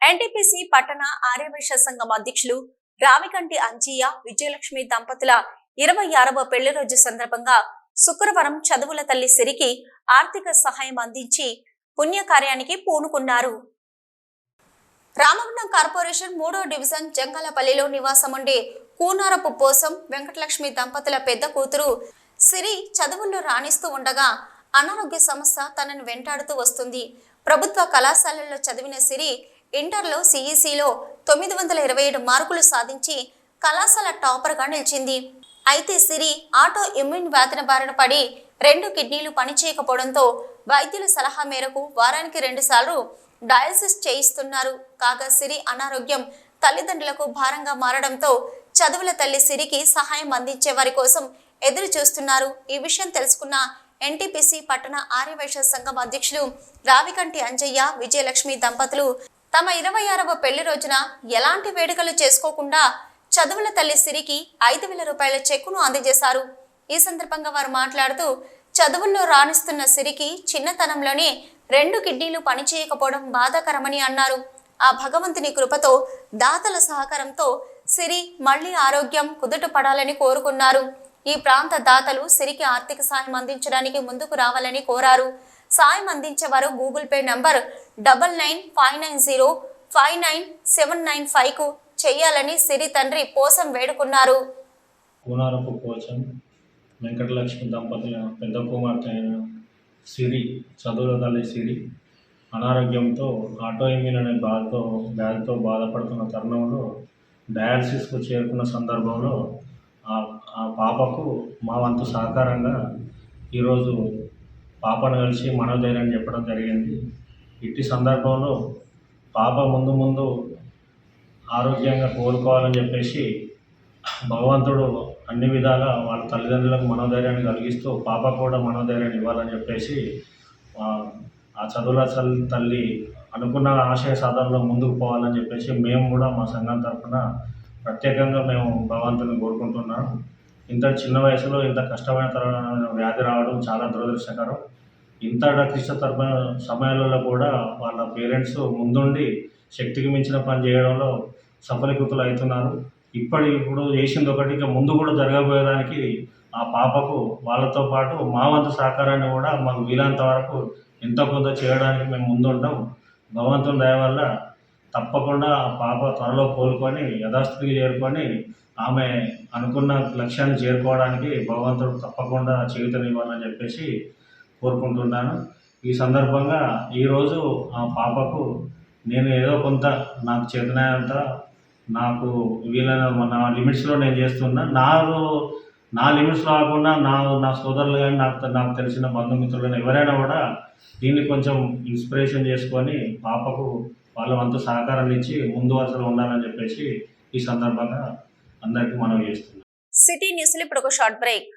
NTPC పట్టణ ఆర్యవైశ్య సంఘం అధ్యక్షులు రావికంటి అంజయ్య విజయలక్ష్మి దంపతుల 26వ పెళ్లి రోజు సందర్భంగా శుక్రవారం చదువుల తల్లి సిరికి ఆర్థిక సహాయం అందించి పుణ్యకార్యానికి పూనుకున్నారు. రామగుండం కార్పొరేషన్ 3వ డివిజన్ జంగాలపల్లిలో నివాసం ఉండే కూనారపు పోసం వెంకటలక్ష్మి దంపతుల పెద్ద కూతురు సిరి చదువుల్లో రాణిస్తూ ఉండగా అనారోగ్య సమస్య తనను వెంటాడుతూ వస్తుంది. ప్రభుత్వ కళాశాలల్లో చదివిన సిరి ఇంటర్లో సిఈసిలో 927 మార్కులు సాధించి కళాశాల టాపర్గా నిలిచింది. అయితే సిరి ఆటో ఇమ్యూన్ వ్యాధిన బారిన పడి 2 కిడ్నీలు పనిచేయకపోవడంతో వైద్యుల సలహా మేరకు వారానికి 2 సార్లు డయాలసిస్ చేయిస్తున్నారు. కాగా సిరి అనారోగ్యం తల్లిదండ్రులకు భారంగా మారడంతో చదువుల తల్లి సిరికి సహాయం అందించే వారి కోసం ఎదురు చూస్తున్నారు. ఈ విషయం తెలుసుకున్న ఎన్టీపీసీ పట్టణ ఆర్యవైశ్య సంఘం అధ్యక్షులు రావికంటి అంజయ్య విజయలక్ష్మి దంపతులు తమ 26వ పెళ్లి రోజున ఎలాంటి వేడుకలు చేసుకోకుండా చదువుల తల్లి సిరికి 5,000 రూపాయల చెక్కును అందజేశారు. ఈ సందర్భంగా వారు మాట్లాడుతూ చదువుల్లో రాణిస్తున్న సిరికి చిన్నతనంలోనే 2 కిడ్నీలు పనిచేయకపోవడం బాధాకరమని అన్నారు. ఆ భగవంతుని కృపతో దాతల సహకారంతో సిరి మళ్లీ ఆరోగ్యం కుదుట పడాలని కోరుకున్నారు. ఈ ప్రాంత దాతలు సిరికి ఆర్థిక సాయం అందించడానికి ముందుకు రావాలని కోరారు. సాయం అందించేవారు గూగుల్ పే నంబర్ 9959059795 కు చేయాలని సిరి తండ్రి పోసం వేడుకున్నారు. కూనారపు పోసం వెంకటలక్ష్మి దంపతుల పెద్ద కుమార్తె అయిన సిరి చదువుల తల్లి సిరి అనారోగ్యంతో ఆటో ఇమ్యూన్ అనే వ్యాధితో బాధపడుతున్న తరుణంలో డయాలసిస్కు చేరుకున్న సందర్భంలో ఆ పాపకు మా వంతు సహకారంగా ఈరోజు పాపను కలిసి మనోధైర్యం చెప్పడం జరిగింది. ఇట్టి సందర్భంలో పాప ముందు ఆరోగ్యంగా కోలుకోవాలని చెప్పేసి భగవంతుడు అన్ని విధాలా వాళ్ళ తల్లిదండ్రులకు మనోధైర్యాన్ని కలిగిస్తూ పాప కూడా మనోధైర్యాన్ని ఇవ్వాలని చెప్పేసి ఆ చదువుల తల్లి అనుకున్న ఆశయ సాధనలో ముందుకు పోవాలని చెప్పేసి మేము కూడా మా సంఘం తరఫున ప్రత్యేకంగా మేము భగవంతుని కోరుకుంటున్నాం. ఇంత చిన్న వయసులో ఇంత కష్టమైన వ్యాధి రావడం చాలా దురదృష్టకరం. ఇంత క్లిష్ట సమయాలలో కూడా వాళ్ళ పేరెంట్స్ ముందుండి శక్తికి మించిన పని చేయడంలో సఫలీకృతులు అవుతున్నారు. ఇప్పుడు చేసింది ఒకటి, ఇక ముందు కూడా జరగబోయేదానికి ఆ పాపకు వాళ్ళతో పాటు మా వంతు సహకారాన్ని కూడా మాకు వీలంత వరకు ఎంతో కొంత చేయడానికి మేము ముందుంటాం. భగవంతుని దయ వల్ల తప్పకుండా ఆ పాప త్వరలో కోలుకొని యథాస్థితికి చేరుకొని ఆమె అనుకున్న లక్ష్యాన్ని చేరుకోవడానికి భగవంతుడు తప్పకుండా చేయుతనివ్వాలని చెప్పేసి కోరుకుంటున్నాను. ఈ సందర్భంగా ఈరోజు ఆ పాపకు నేను ఏదో కొంత నాకు చేతనైనంత నాకు వీలైన నా లిమిట్స్లో నేను చేస్తున్నా. నా లిమిట్స్లో కాకుండా నా సోదరులు కానీ నాకు తెలిసిన బంధుమిత్రులు కానీ ఎవరైనా కూడా దీన్ని కొంచెం ఇన్స్పిరేషన్ చేసుకొని పాపకు వాళ్ళ వంతు సహకారాన్ని ఇచ్చి ముందు వరుసలో ఉండాలని చెప్పేసి ఈ సందర్భంగా అందరికీ మనవి చేస్తున్నాం. సిటీ న్యూస్లో ఇప్పుడు ఒక షార్ట్ బ్రేక్.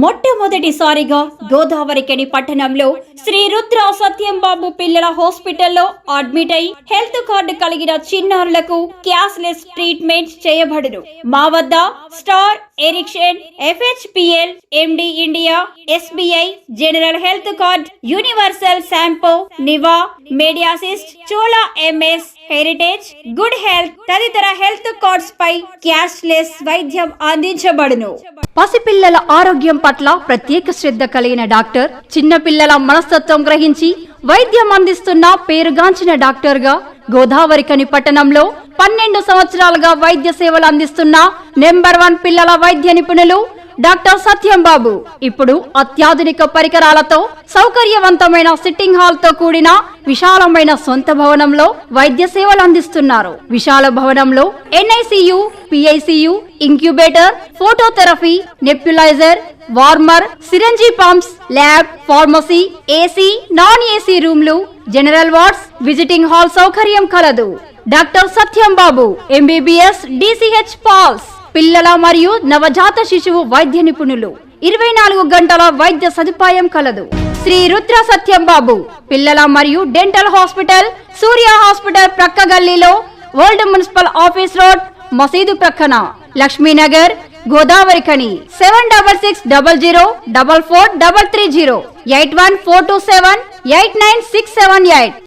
మొట్టమొదటిసారిగా గోదావరికని పట్టణంలో శ్రీ రుద్ర సత్యంబాబు పిల్లల హాస్పిటల్లో అడ్మిట్ అయి హెల్త్ కార్డు కలిగిన చిన్నారులకు క్యాష్లెస్ ట్రీట్మెంట్ చేయబడును. మా వద్ద స్టార్, ఎరిక్షన్, FHPL, MD India, SBI, general health card, universal Sompo, Niva, Medi Assist, Chola MS, heritage, good health తదితర హెల్త్ కార్డ్స్ పై క్యాష్లెస్ వైద్యం అందించబడును. పసిపిల్లల ఆరోగ్యం పట్ల ప్రత్యేక శ్రద్ధ కలిగిన డాక్టర్, చిన్నపిల్లల మనస్తత్వం గ్రహించి వైద్యం అందిస్తున్న పేరుగాంచిన డాక్టర్ గా గోదావరికని పట్టణంలో 12 సంవత్సరాలుగా వైద్య సేవలు అందిస్తున్న నెంబర్ 1 పిల్లల వైద్య నిపుణులు డాక్టర్ సత్యంబాబు ఇప్పుడు అత్యాధునిక పరికరాలతో సౌకర్యవంతమైన సిట్టింగ్ హాల్ తో కూడిన విశాలమైన సొంత భవనంలో వైద్య సేవలు అందిస్తున్నారు. విశాల భవనంలో NICU, PICU, incubator, phototherapy, nebulizer, warmer, syringe pumps, lab, pharmacy, AC, non AC రూమ్లు, జనరల్ వార్డ్స్, విజిటింగ్ హాల్ సౌకర్యం కలదు. డాక్టర్ సత్యంబాబు MBBS, DCH పాల్స్, పిల్లల మరియు నవజాత శిశువు వైద్య నిపుణులు, 24 గంటల వైద్య సదుపాయం కలదు. శ్రీ రుద్ర సత్యంబాబు పిల్లల మరియు డెంటల్ హాస్పిటల్, సూర్య హాస్పిటల్ ప్రక్క గల్లీలో, ఓల్డ్ మున్సిపల్ ఆఫీస్ రోడ్, మసీదు ప్రక్కన, లక్ష్మీనగర్, గోదావరిఖని 7660044330 8142789678.